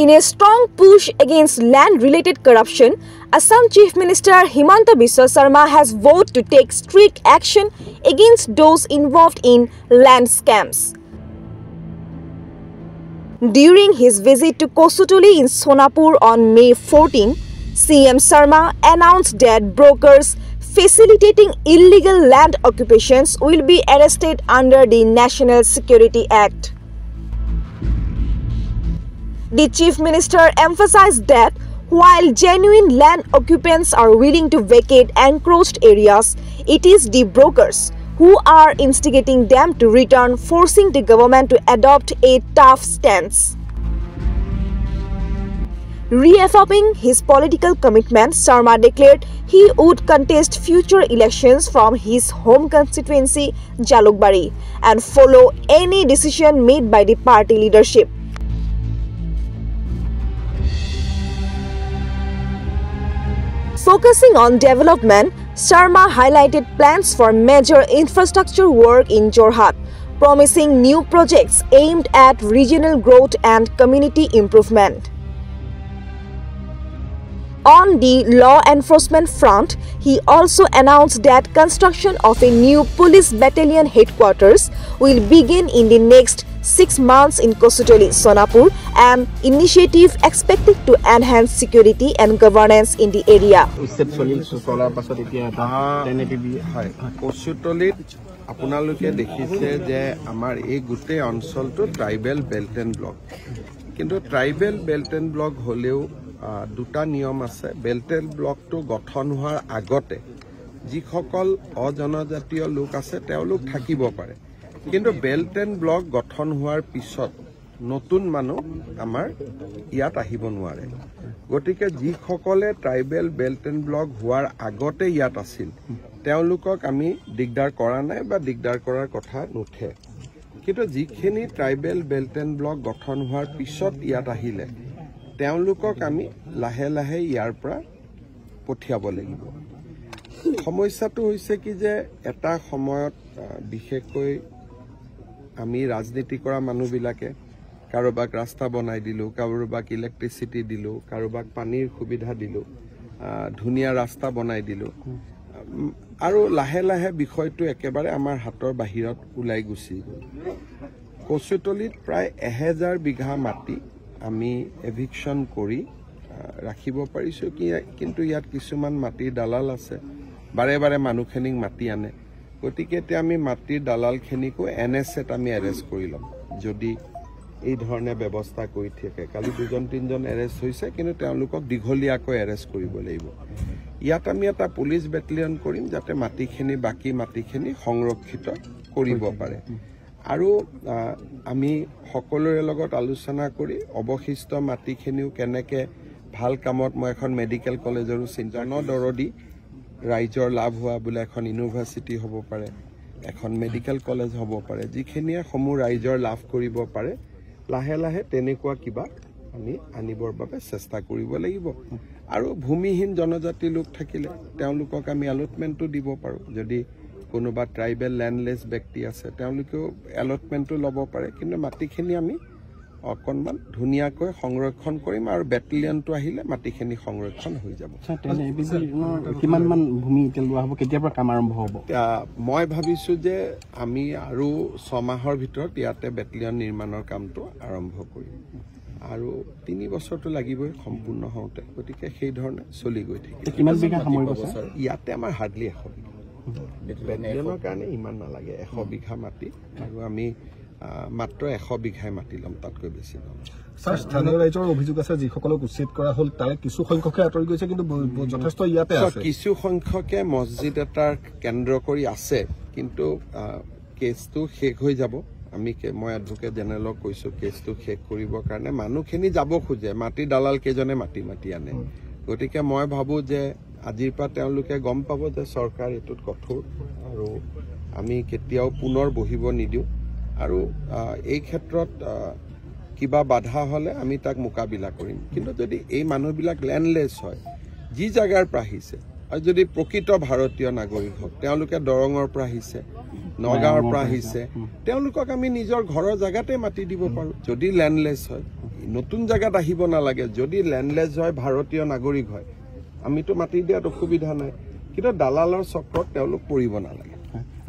In a strong push against land-related corruption, Assam Chief Minister Himanta Biswa Sarma has vowed to take strict action against those involved in land scams. During his visit to Kosutoli in Sonapur on May 14, CM Sarma announced that brokers facilitating illegal land occupations will be arrested under the National Security Act. The Chief Minister emphasized that while genuine land occupants are willing to vacate encroached areas, it is the brokers who are instigating them to return, forcing the government to adopt a tough stance. Reaffirming his political commitment, Sarma declared he would contest future elections from his home constituency, Jalukbari, and follow any decision made by the party leadership. Focusing on development, Sarma highlighted plans for major infrastructure work in Jorhat, promising new projects aimed at regional growth and community improvement. On the law enforcement front, he also announced that construction of a new police battalion headquarters will begin in the next 6 months in Kosutoli, Sonapur, an initiative expected to enhance security and governance in the area. আপোনালোকে দেখিছে যে আমাৰ এই গোটেই অঞ্চলটো tribal belt and block কিন্তু tribal belt and block হলেও দুটা নিয়ম আছে বেল্ট এণ্ড ব্লকটো গঠন হোৱাৰ আগতে যিসকল অজনজাতীয় লোক আছে তেওঁলোক থাকিব পাৰে কিন্তু বেল্ট এণ্ড ব্লক গঠন হোৱাৰ পিছত নতুন মানুহ আমাৰ ইয়াত আহিব নোৱাৰে গতিকে যিসকলে ট্ৰাইবেল বেল্ট এণ্ড ব্লক হোৱাৰ আগতে ইয়াত আছিল তেওঁলোকক আমি দিগদাৰ কৰা নাই বা দিগদাৰ কৰাৰ কথা নুঠে কিন্তু যিখিনি ট্ৰাইবেল বেল্ট এণ্ড ব্লক গঠন হোৱাৰ পিছত ইয়াত আহিলে তেওঁলোকক আমি লাহে লাহে ইয়াৰ পৰা পঠিয়াব লাগিব সমস্যাটো হৈছে কি যে এটা সময়ত বিশেষকৈ আমি ৰাজনীতি কৰা মানুহবিলাকে কাৰোবাক ৰাস্তা বনাই দিলো কাৰোবাক ইলেক্ট্ৰিচিটি দিলো কাৰোবাক পানীৰ সুবিধা দিলো ধুনীয়া ৰাস্তা বনাই দিলো আৰু লাহে লাহে বিষয়টো একেবাৰে আমাৰ হাতৰ বাহিৰত উলাই গুছি গ'ল কচুতলিত প্ৰায় 1000 বিঘা মাটি আমি এভিকশন কৰি ৰাখিব পাৰিছো কিন্তু ইয়াত কিছুমান মাটিৰ দালাল আছে বাৰে বাৰে মানুহখিনিক মাটি আনে গতিকে এতিয়া আমি মাটিৰ দালালখিনিকো এনএছএত আমি এৰেষ্ট কৰি লম যদি এই ধৰণে ব্যৱস্থা কৰি থাকে কালি দুজন তিনজন এৰেষ্ট হৈছে কিন্তু তেওঁলোকক দীঘলীয়াকৈ এৰেষ্ট কৰিব লাগিব ইয়াত আমি এটা পুলিচ বেটেলিয়ন কৰিম যাতে মাটিখিনি বাকি মাটিখিনি সংৰক্ষিত কৰিব পাৰে আৰু আমি সকলোৰে লগত আলোচনা কৰি অৱশিষ্ট মাটিখিনিও কেনেকে ভাল কামত মই এখন মেডিকেল কলেজৰো চিন্তান দৰদি ৰাইজৰ লাভ হোৱা বুলে এখন ইউনিভাৰ্চিটি হ'ব পাৰে এখন মেডিকেল কলেজ হ'ব পাৰে যিখিনিয়ে সমূহ ৰাইজৰ লাভ কৰিব পাৰে লাহে লাহে তেনেকুৱা কিবা আমি আনিবৰ বাবে চেষ্টা কৰিব লাগিব আৰু ভূমিহীন জনজাতি লোক থাকিলে তেওঁলোকক আমি অলটমেন্টটো দিব পাৰো যদি কোনোবা ট্ৰাইবেল ল্যান্ডলেস ব্যক্তি আছে তেওঁলোকেও অলটমেন্টটো ল'ব পাৰে কিন্তু মাটিখিনি আমি অকনমান ধুনিয়াকৈ সংৰক্ষণ কৰিম আৰু বেটেলিয়নটো আহিলে মাটিখিনি সংৰক্ষণ হৈ যাব কিমান মান ভূমি তেলুৱা হ'ব কেতিয়া পৰা কাম আৰম্ভ হ'ব মই ভাবিছো যে আমি আৰু 6 মাহৰ ভিতৰত ইয়াতে বেটেলিয়ন নিৰ্মাণৰ কামটো আৰম্ভ কৰিম আৰু 3 বছৰটো লাগিবই সম্পূৰ্ণ হওঁতে গতিকে সেই ধৰণে চলি গৈ থাকিব কিমান বিঘা সামৰিব স্যাৰ ইয়াতে আমাৰ হাৰ্ডলি 100 বিঘা বেটেলিয়নৰ কাৰণে ইমান নালাগে 100 বিঘা মাটি আৰু আমি মাত্ৰ 100 বিঘাই মাটি লম তাতকৈ বেছি লম স্যাৰ স্থানীয় ৰাইজৰ অভিযোগ আছে যিসকলক উচ্ছেদ কৰা হ'ল তাৰে কিছু সংখ্যকে আঁতৰি গৈছে কিন্তু যথেষ্ট ইয়াতে আছে কিছু সংখ্যকে মছজিদ এটাৰ কেন্দ্ৰ কৰি আছে কিন্তু কেছটো শেষ হৈ যাব আমি মই এডভোকেট জেনেৰেলক কৈছো কেছটো শেষ কৰিবৰ কাৰণে মানুহখিনি যাব খোজে মাটি দালাল কেজনে মাটি আনে গতিকে মই ভাবো যে আজিৰ পৰা তেওঁলোকে গম পাব যে চৰকাৰ এটোত কঠোৰ আৰু আমি কেতিয়াও পুনৰ বহিব নিদিও আৰু এই ক্ষেত্ৰত কিবা বাধা হলে আমি তাক মোকাবিলা কৰিম কিন্তু যদি এই মানুহবিলাক ল্যান্ডলেস হয় যি জাগাৰ পৰা আহিছে আৰু যদি প্ৰকৃত ভাৰতীয় নাগৰিক হয় তেওঁলোকে দৰঙৰ পৰা আহিছে নগাঁৱৰ পৰা আহিছে তেওঁলোকক আমি নিজৰ ঘৰৰ জাগাতে মাটি দিব পাৰো যদি ল্যান্ডলেস হয় নতুন জায়গাত আহিব নালাগে যদি ল্যান্ডলেস হয় ভাৰতীয় নাগৰিক হয় আমিতো মাটি দিয়াত অসুবিধা নাই কিন্তু দালালৰ চক্ৰত তেওঁলোক পৰিব নালাগে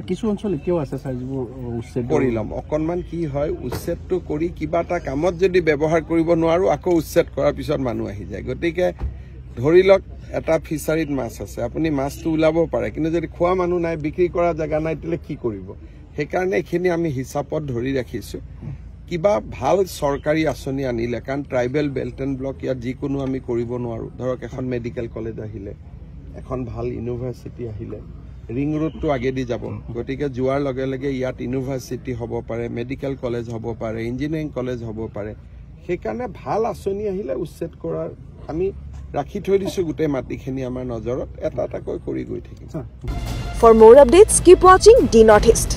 কিছু অঞ্চল এতিয়াও আছে স্যাৰ যিবোৰ উচ্ছেদ কৰি লম অকনমান কি হয় উচ্ছেদটো কৰি কিবা এটা কামত যদি ব্যৱহাৰ কৰিব নোৱাৰো আকৌ উচ্ছেদ কৰাৰ পিছত মানুহ আহি যায় গতিকে ধৰি লওক এটা ফিচাৰীত মাছ আছে আপুনি মাছটো উলাব পাৰে কিন্তু যদি খোৱা মানুহ নাই বিক্ৰী কৰা জায়গা নাই তেলে কি কৰিব সেইকাৰণে এখিনি আমি হিচাপত ধৰি ৰাখিছো কিবা ভাল সৰকাৰি আঁচনি আনিলে কাৰণ ট্ৰাইবেল বেল্ট এণ্ড ব্লক ইয়াত যিকোনো আমি কৰিব নোৱাৰো ধৰক এখন মেডিকেল কলেজ আহিলে এখন ভাল ইউনিভাৰ্সিটি আহিলে ৰিং ৰোডটো আগেদি যাব গতিকে যোৱাৰ লগে লগে ইয়াত ইউনিভাৰ্সিটি হ'ব পাৰে মেডিকেল কলেজ হ'ব পাৰে ইঞ্জিনিয়াৰিং কলেজ হ'ব পাৰে সেইকাৰণে ভাল আঁচনি আহিলে উচ্ছেদ কৰাৰ আমি ৰাখি থৈ দিছো গোটেই মাটিখিনি আমাৰ নজৰত এটা এটাকৈ কৰি গৈ থাকিম For more updates, keep watching D Northeast.